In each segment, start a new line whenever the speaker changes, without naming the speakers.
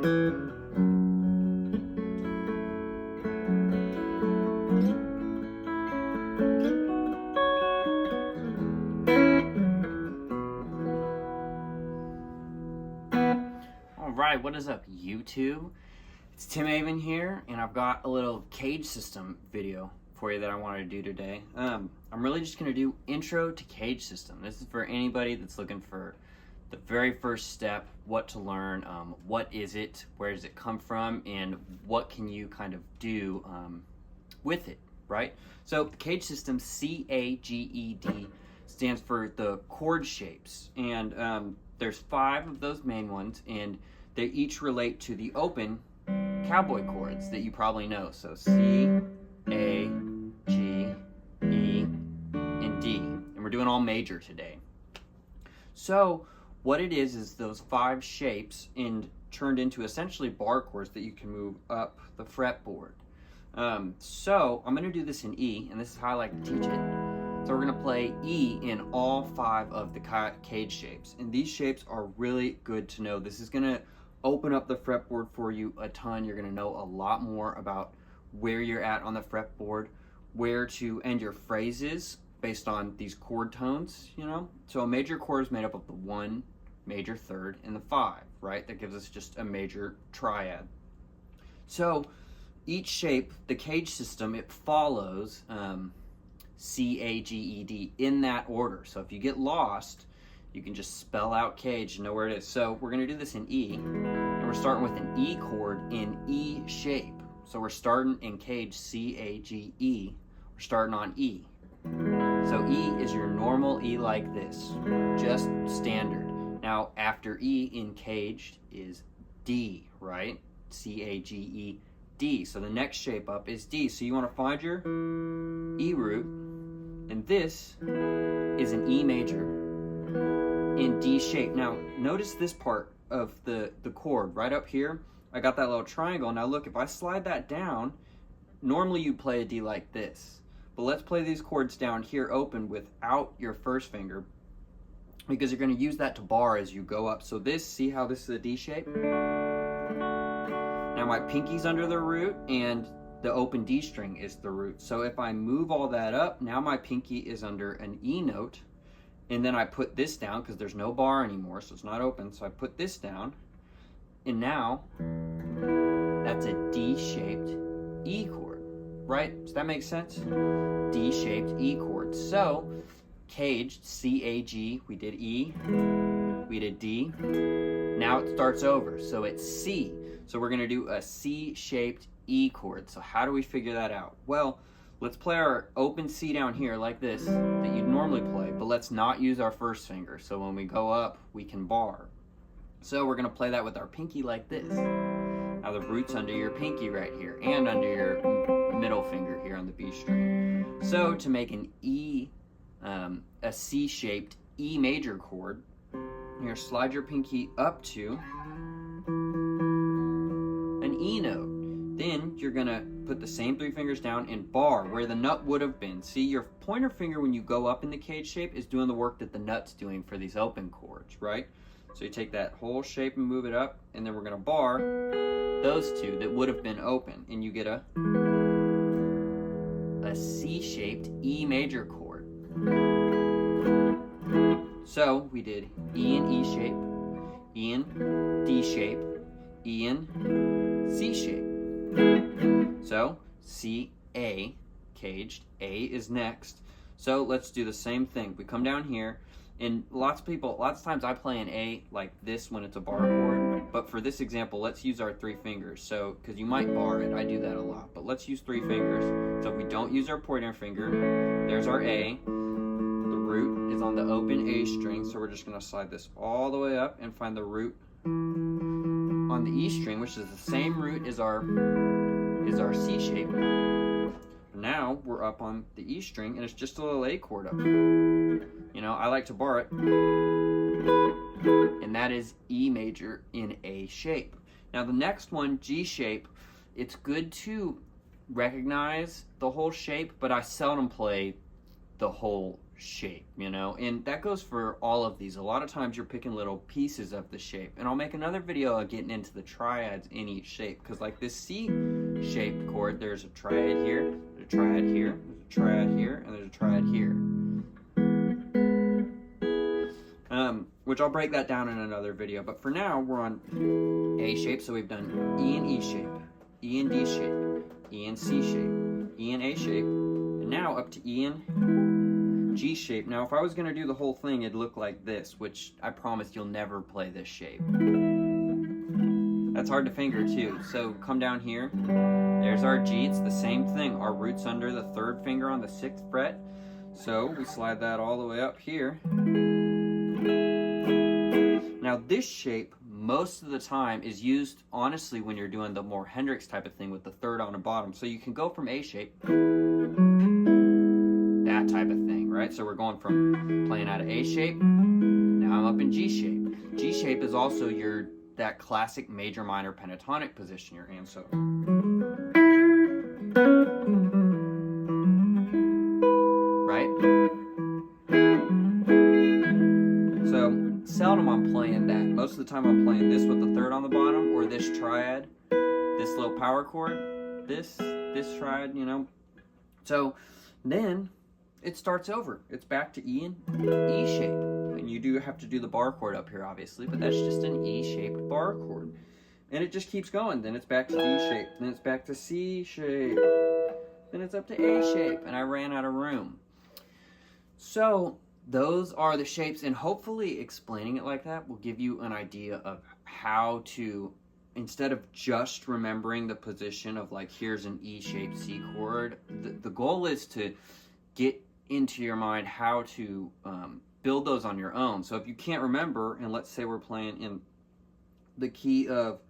Alright, what is up, YouTube? It's Tim Avon here, and I've got a little CAGED system video for you that I wanted to do today. I'm really just going to do intro to CAGED system. This is for anybody that's looking for the very first step, what to learn, what is it, where does it come from, and what can you kind of do with it, right? So the CAGED system, C-A-G-E-D, stands for the chord shapes, and there's 5 of those main ones, and they each relate to the open cowboy chords that you probably know. So C, A, G, E, and D. And we're doing all major today. So what it is those 5 shapes turned into essentially bar chords that you can move up the fretboard. So I'm going to do this in E, and this is how I like to teach it. So we're going to play E in all 5 of the CAGED shapes. And these shapes are really good to know. This is going to open up the fretboard for you a ton. You're going to know a lot more about where you're at on the fretboard, where to end your phrases based on these chord tones, you know? So a major chord is made up of the 1, major third, and the 5, right? That gives us just a major triad. So each shape, the CAGED system, it follows C-A-G-E-D in that order. So if you get lost, you can just spell out CAGED and know where it is. So we're going to do this in E, and we're starting with an E chord in E shape. So we're starting in CAGED, C-A-G-E. We're starting on E. So E is your normal E like this, just standard. Now after E in CAGED is D, right? C-A-G-E-D. So the next shape up is D. So you want to find your E root, and this is an E major in D shape. Now notice this part of the chord right up here. I got that little triangle. Now look, if I slide that down, normally you'd play a D like this, but let's play these chords down here open without your first finger, because you're going to use that to bar as you go up. So this, see how this is a D shape? Now my pinky's under the root and the open D string is the root. So if I move all that up, now my pinky is under an E note, and then I put this down because there's no bar anymore, so it's not open. So I put this down, and now that's a D-shaped E chord, right? Does that make sense? D-shaped E chord. So CAGED, C-A-G, we did E, we did D. Now it starts over, so it's C. So we're going to do a C-shaped E chord. So how do we figure that out? Well, let's play our open C down here like this that you'd normally play, but let's not use our first finger. So when we go up, we can bar. So we're going to play that with our pinky like this. Now the root's under your pinky right here and under your middle finger here on the B string. So to make an E, a C-shaped E major chord, here slide your pinky up to an E note. Then you're going to put the same 3 fingers down and bar where the nut would have been. See, your pointer finger when you go up in the CAGED shape is doing the work that the nut's doing for these open chords, right? So you take that whole shape and move it up, and then we're going to bar those 2 that would have been open, and you get a C-shaped E major chord. So we did E in E shape, E in D shape, E in C shape. So C-A, CAGED, A is next. So let's do the same thing. We come down here, and lots of times I play an A like this when it's a bar chord, but for this example, let's use our 3 fingers. So, because you might bar it, I do that a lot, but let's use 3 fingers. So if we don't use our pointer finger, there's our A. The root is on the open A string, so we're just going to slide this all the way up and find the root on the E string, which is the same root as our C shape. Now we're up on the E string, and it's just a little A chord up. You know, I like to bar it, and that is E major in A shape. Now the next one, G shape, it's good to recognize the whole shape, but I seldom play the whole shape, you know, and that goes for all of these. A lot of times you're picking little pieces of the shape, and I'll make another video of getting into the triads in each shape, because like this C-shaped chord, there's a triad here, there's a triad here, there's a triad here, and there's a triad here. Which I'll break that down in another video, but for now we're on A shape, so we've done E and E shape, E and D shape, E and C shape, E and A shape, and now up to E and G shape. Now if I was going to do the whole thing, it'd look like this, which I promise you'll never play this shape. That's hard to finger too, so come down here, there's our G, it's the same thing, our root's under the 3rd finger on the 6th fret, so we slide that all the way up here. Now this shape, most of the time, is used, honestly, when you're doing the more Hendrix type of thing with the 3rd on the bottom. So you can go from A shape, that type of thing, right? So we're going from playing out of A shape, now I'm up in G shape. G shape is also that classic major minor pentatonic position you're in, so. Right? So, seldom I'm playing that. Most of the time I'm playing this with the 3rd on the bottom, or this triad, this little power chord, this triad, you know. So then it starts over. It's back to E and E shape. And you do have to do the bar chord up here, obviously, but that's just an E-shaped bar chord. And it just keeps going. Then it's back to D shape. Then it's back to C shape. Then it's up to A shape. And I ran out of room. So those are the shapes, and hopefully explaining it like that will give you an idea of how to, instead of just remembering the position of like, here's an E-shaped C chord, the goal is to get into your mind how to build those on your own. So if you can't remember, and let's say we're playing in the key of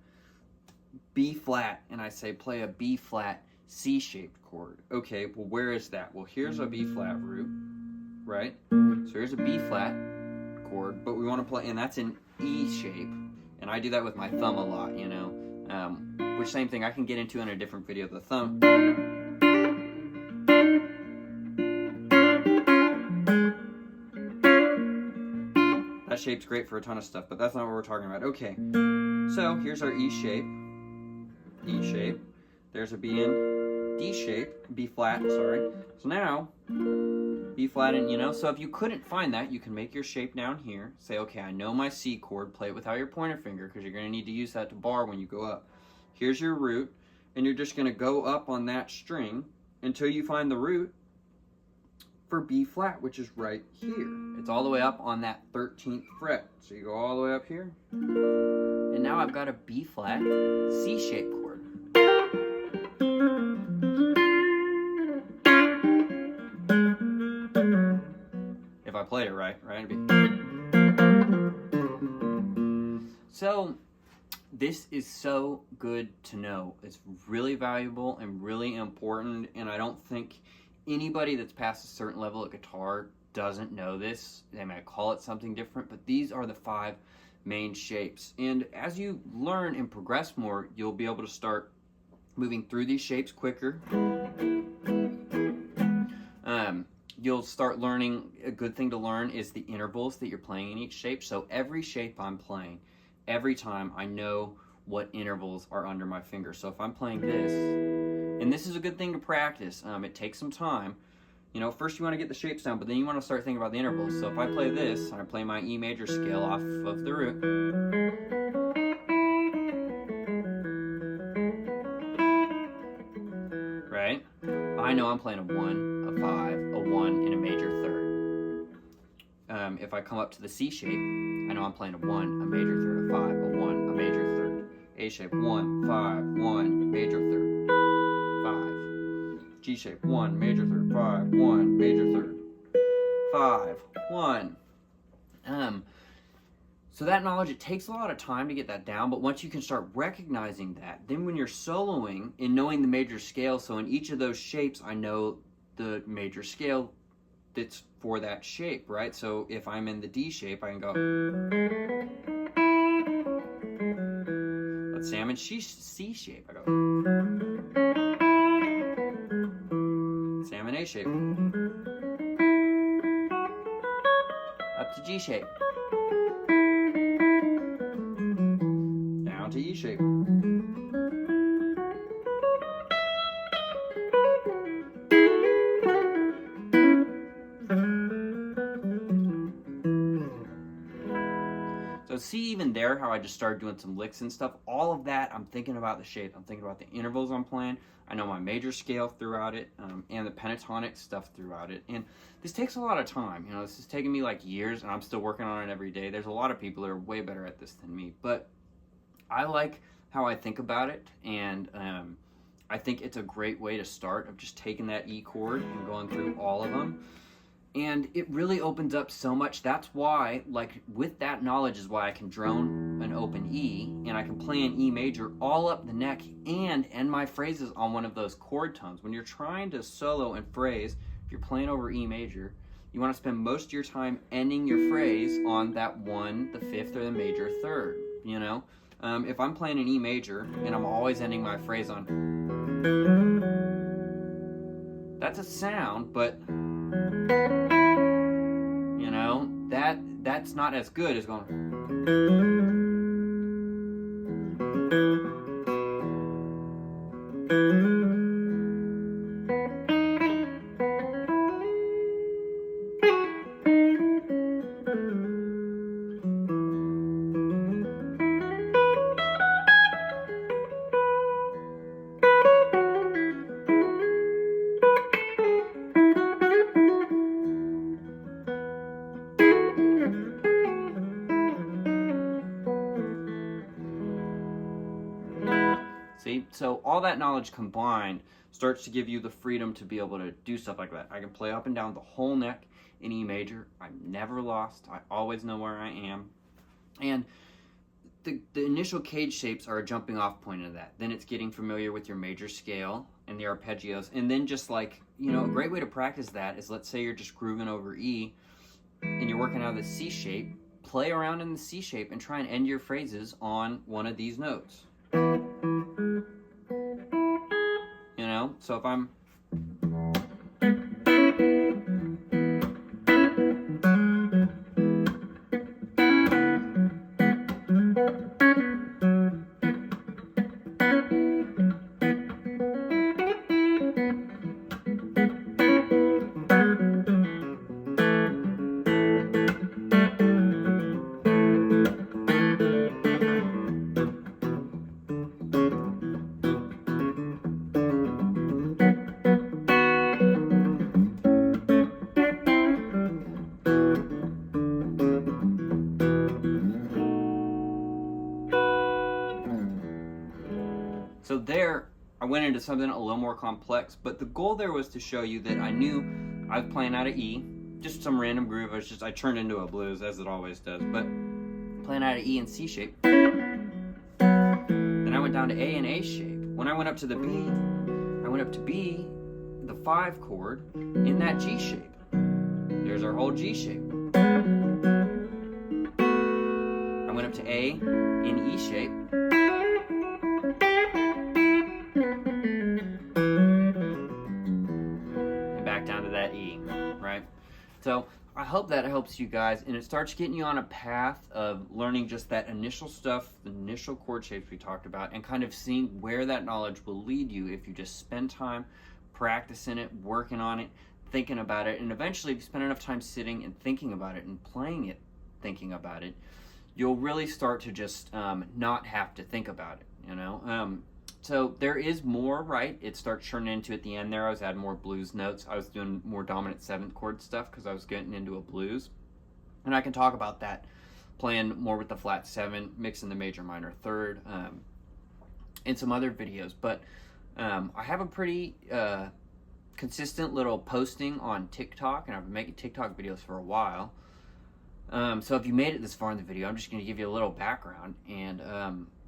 B flat, and I say play a B flat C-shaped chord. Okay, well where is that? Well, here's a B flat root, right? So here's a B flat chord, but we want to play, and that's in E shape, and I do that with my thumb a lot, you know, which same thing I can get into in a different video. The thumb, that shape's great for a ton of stuff, but that's not what we're talking about. Okay, so here's our E shape, there's a B in D shape, B flat, sorry. So now B flat, and you know, so if you couldn't find that, you can make your shape down here. Say, okay, I know my C chord, play it without your pointer finger, because you're going to need to use that to bar when you go up. Here's your root, and you're just going to go up on that string until you find the root for B flat, which is right here. It's all the way up on that 13th fret. So you go all the way up here, and now I've got a B flat C shape chord. If I played it right? It'd be. So this is so good to know. It's really valuable and really important, and I don't think anybody that's past a certain level of guitar doesn't know this. They might call it something different, but these are the 5 main shapes. And as you learn and progress more, you'll be able to start moving through these shapes quicker. You'll start learning, a good thing to learn is the intervals that you're playing in each shape. So every shape I'm playing, every time I know what intervals are under my finger. So if I'm playing this, and this is a good thing to practice, it takes some time. You know, first you want to get the shapes down, but then you want to start thinking about the intervals. So if I play this, and I play my E major scale off of the root, right? I know I'm playing a 1, a 5, a 1, and a major 3rd. If I come up to the C shape, I know I'm playing a 1, a major 3rd, a 5, a 1, a major 3rd. A shape, 1, 5, 1, major 3rd, 5. G shape, 1, major 3rd, 5, 1, major 3rd, 5, 1. So that knowledge, it takes a lot of time to get that down, but once you can start recognizing that, then when you're soloing and knowing the major scale, so in each of those shapes, I know the major scale that's for that shape, right? So if I'm in the D shape, I can go, let's say I'm in C shape, I go, say I'm in A shape, to G shape. Down to E shape. So see even there how I just started doing some licks and stuff. All of that, I'm thinking about the shape. I'm thinking about the intervals I'm playing. I know my major scale throughout it, and the pentatonic stuff throughout it. And this takes a lot of time. You know, this has taken me like years, and I'm still working on it every day. There's a lot of people that are way better at this than me. But I like how I think about it, and I think it's a great way to start, of just taking that E chord and going through all of them. And it really opens up so much. That's why, like, with that knowledge is why I can drone an open E, and I can play an E major all up the neck and end my phrases on one of those chord tones. When you're trying to solo and phrase, if you're playing over E major, you want to spend most of your time ending your phrase on that one, the fifth, or the major third, you know? If I'm playing an E major and I'm always ending my phrase on, that's a sound, but you know, that's not as good as going. See, so all that knowledge combined starts to give you the freedom to be able to do stuff like that. I can play up and down the whole neck in E major. I'm never lost. I always know where I am. And the initial cage shapes are a jumping off point into that. Then it's getting familiar with your major scale and the arpeggios. And then just like, you know, a great way to practice that is, let's say you're just grooving over E and you're working out of the C shape. Play around in the C shape and try and end your phrases on one of these notes. You know, so if I'm So there, I went into something a little more complex, but the goal there was to show you that I knew I was playing out of E, just some random groove. I turned into a blues, as it always does, but playing out of E and C shape. Then I went down to A and A shape. When I went up to the B, I went up to B, the 5 chord, in that G shape. There's our whole G shape. I went up to A in E shape. Down to that E, right? So I hope that helps you guys, and it starts getting you on a path of learning just that initial stuff, the initial chord shapes we talked about, and kind of seeing where that knowledge will lead you if you just spend time practicing it, working on it, thinking about it. And eventually, if you spend enough time sitting and thinking about it and playing it, thinking about it, you'll really start to just not have to think about it, you know? So there is more, right? It starts turning into, at the end there, I was adding more blues notes. I was doing more dominant 7th chord stuff because I was getting into a blues. And I can talk about that, playing more with the flat 7, mixing the major minor 3rd, in some other videos. But I have a pretty consistent little posting on TikTok, and I've been making TikTok videos for a while. So if you made it this far in the video, I'm just going to give you a little background. And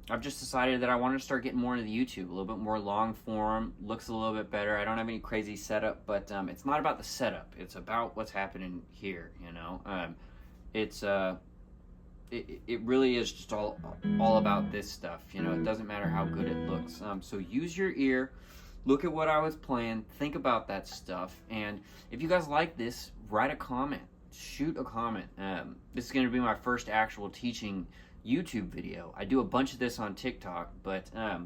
I've just decided that I want to start getting more into the YouTube, a little bit more long form, looks a little bit better. I don't have any crazy setup, but it's not about the setup. It's about what's happening here, you know. It really is just all about this stuff, you know. It doesn't matter how good it looks. So use your ear, look at what I was playing, think about that stuff, and if you guys like this, write a comment. shoot a comment. This is going to be my first actual teaching YouTube video. I do a bunch of this on TikTok, but I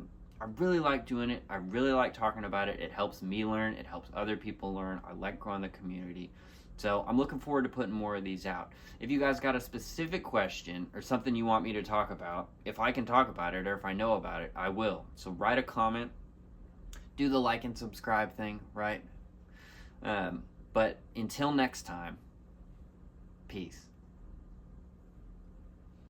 really like doing it. I really like talking about it. It helps me learn. It helps other people learn. I like growing the community. So I'm looking forward to putting more of these out. If you guys got a specific question or something you want me to talk about, if I can talk about it or if I know about it, I will. So write a comment. Do the like and subscribe thing, right? But until next time, peace.